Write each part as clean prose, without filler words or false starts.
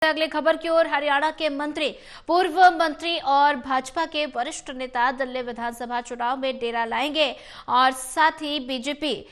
अगली खबर की ओर। हरियाणा के मंत्री, पूर्व मंत्री और भाजपा के वरिष्ठ नेता दिल्ली विधानसभा चुनाव में डेरा लाएंगे और साथ ही बीजेपी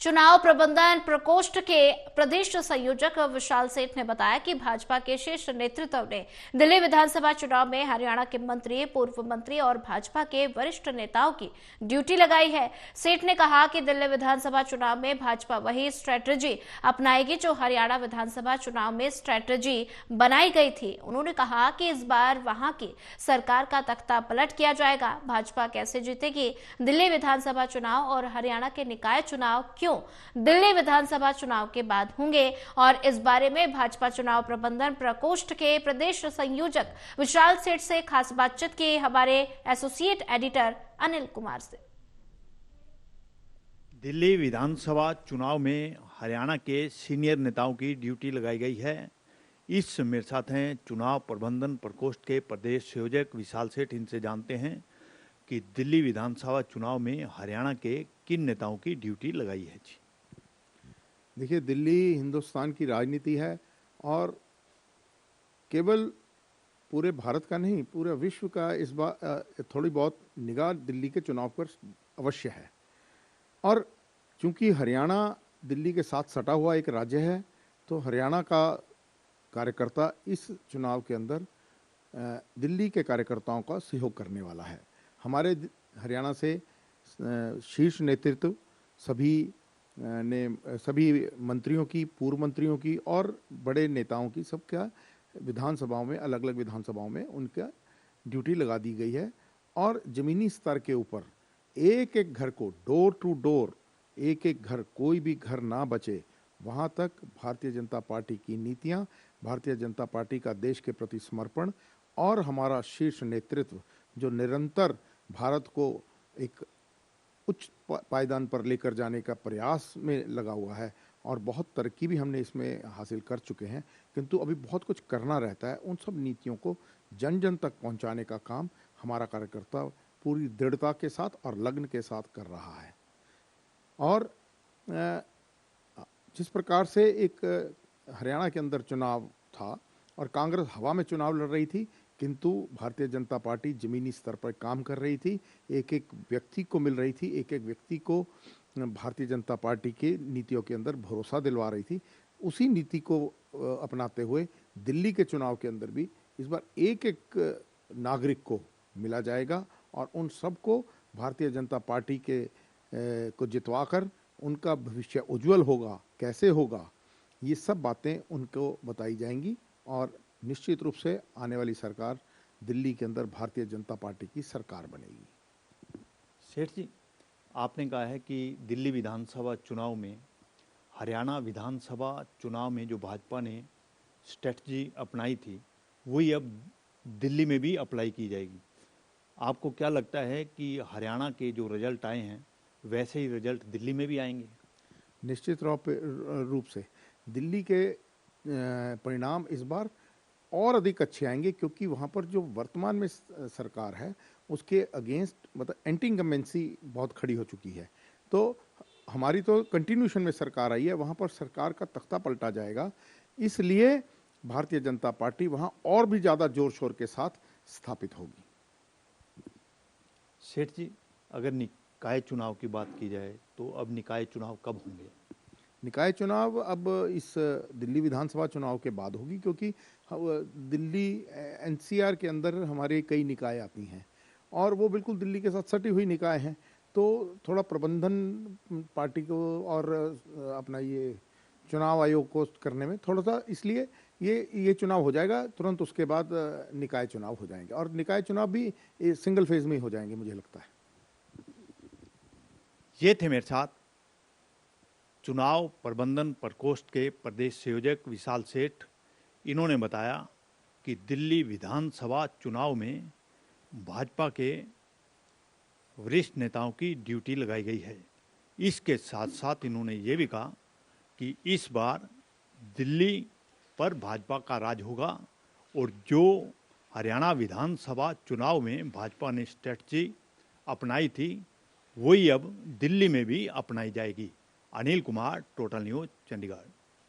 चुनाव प्रबंधन प्रकोष्ठ के प्रदेश संयोजक विशाल सेठ ने बताया कि भाजपा के शीर्ष नेतृत्व ने दिल्ली विधानसभा चुनाव में हरियाणा के मंत्री, पूर्व मंत्री और भाजपा के वरिष्ठ नेताओं की ड्यूटी लगाई है। सेठ ने कहा कि दिल्ली विधानसभा चुनाव में भाजपा वही स्ट्रेटजी अपनाएगी जो हरियाणा विधानसभा चुनाव में स्ट्रेटजी बनाई गई थी। उन्होंने कहा कि इस बार वहां की सरकार का तख्ता पलट किया जाएगा। भाजपा कैसे जीतेगी दिल्ली विधानसभा चुनाव और हरियाणा के निकाय चुनाव क्यों दिल्ली विधानसभा चुनाव के बाद होंगे, और इस बारे में भाजपा चुनाव प्रबंधन प्रकोष्ठ के प्रदेश संयोजक विशाल सेठ से खास बातचीत की हमारे एसोसिएट एडिटर अनिल कुमार से। दिल्ली विधानसभा चुनाव में हरियाणा के सीनियर नेताओं की ड्यूटी लगाई गई है। इस मेरे साथ हैं चुनाव प्रबंधन प्रकोष्ठ के प्रदेश संयोजक विशाल सेठ। इनसे जानते हैं कि दिल्ली विधानसभा चुनाव में हरियाणा के किन नेताओं की ड्यूटी लगाई है। जी देखिए, दिल्ली हिंदुस्तान की राजनीति है और केवल पूरे भारत का नहीं, पूरे विश्व का इस बार थोड़ी बहुत निगाह दिल्ली के चुनाव पर अवश्य है। और चूंकि हरियाणा दिल्ली के साथ सटा हुआ एक राज्य है, तो हरियाणा का कार्यकर्ता इस चुनाव के अंदर दिल्ली के कार्यकर्ताओं का सहयोग करने वाला है। हमारे हरियाणा से शीर्ष नेतृत्व सभी मंत्रियों की, पूर्व मंत्रियों की और बड़े नेताओं की, सबका विधानसभाओं में, अलग अलग विधानसभाओं में उनका ड्यूटी लगा दी गई है। और ज़मीनी स्तर के ऊपर एक एक घर को, डोर टू डोर, एक एक घर, कोई भी घर ना बचे, वहाँ तक भारतीय जनता पार्टी की नीतियाँ, भारतीय जनता पार्टी का देश के प्रति समर्पण और हमारा शीर्ष नेतृत्व जो निरंतर भारत को एक उच्च पायदान पर लेकर जाने का प्रयास में लगा हुआ है। और बहुत तरक्की भी हमने इसमें हासिल कर चुके हैं, किंतु अभी बहुत कुछ करना रहता है। उन सब नीतियों को जन जन तक पहुंचाने का काम हमारा कार्यकर्ता पूरी दृढ़ता के साथ और लगन के साथ कर रहा है। और जिस प्रकार से एक हरियाणा के अंदर चुनाव था और कांग्रेस हवा में चुनाव लड़ रही थी, किंतु भारतीय जनता पार्टी जमीनी स्तर पर काम कर रही थी, एक एक व्यक्ति को मिल रही थी, एक एक व्यक्ति को भारतीय जनता पार्टी के नीतियों के अंदर भरोसा दिलवा रही थी। उसी नीति को अपनाते हुए दिल्ली के चुनाव के अंदर भी इस बार एक एक नागरिक को मिला जाएगा और उन सबको भारतीय जनता पार्टी के को जितवाकर उनका भविष्य उज्जवल होगा, कैसे होगा, ये सब बातें उनको बताई जाएंगी। और निश्चित रूप से आने वाली सरकार दिल्ली के अंदर भारतीय जनता पार्टी की सरकार बनेगी। सेठ जी, आपने कहा है कि दिल्ली विधानसभा चुनाव में, हरियाणा विधानसभा चुनाव में जो भाजपा ने स्ट्रेटजी अपनाई थी वही अब दिल्ली में भी अप्लाई की जाएगी। आपको क्या लगता है कि हरियाणा के जो रिजल्ट आए हैं वैसे ही रिजल्ट दिल्ली में भी आएंगे? निश्चित रूप से दिल्ली के परिणाम इस बार और अधिक अच्छे आएंगे, क्योंकि वहाँ पर जो वर्तमान में सरकार है उसके अगेंस्ट, मतलब एंटी इनकम्बेंसी बहुत खड़ी हो चुकी है। तो हमारी तो कंटिन्यूशन में सरकार आई है, वहाँ पर सरकार का तख्ता पलटा जाएगा। इसलिए भारतीय जनता पार्टी वहाँ और भी ज़्यादा जोर शोर के साथ स्थापित होगी। सेठ जी, अगर निकाय चुनाव की बात की जाए तो अब निकाय चुनाव कब होंगे? निकाय चुनाव अब इस दिल्ली विधानसभा चुनाव के बाद होगी, क्योंकि दिल्ली एनसीआर के अंदर हमारे कई निकाय आती हैं और वो बिल्कुल दिल्ली के साथ सटी हुई निकाय हैं। तो थोड़ा प्रबंधन पार्टी को और अपना ये चुनाव आयोग को करने में थोड़ा सा, इसलिए ये चुनाव हो जाएगा, तुरंत उसके बाद निकाय चुनाव हो जाएंगे। और निकाय चुनाव भी सिंगल फेज में ही हो जाएंगे, मुझे लगता है। ये थे मेरे साथ चुनाव प्रबंधन प्रकोष्ठ के प्रदेश संयोजक विशाल सेठ। इन्होंने बताया कि दिल्ली विधानसभा चुनाव में भाजपा के वरिष्ठ नेताओं की ड्यूटी लगाई गई है। इसके साथ साथ इन्होंने ये भी कहा कि इस बार दिल्ली पर भाजपा का राज होगा और जो हरियाणा विधानसभा चुनाव में भाजपा ने स्ट्रेटजी अपनाई थी वही अब दिल्ली में भी अपनाई जाएगी। Anil Kumar, total news, Chandigarh.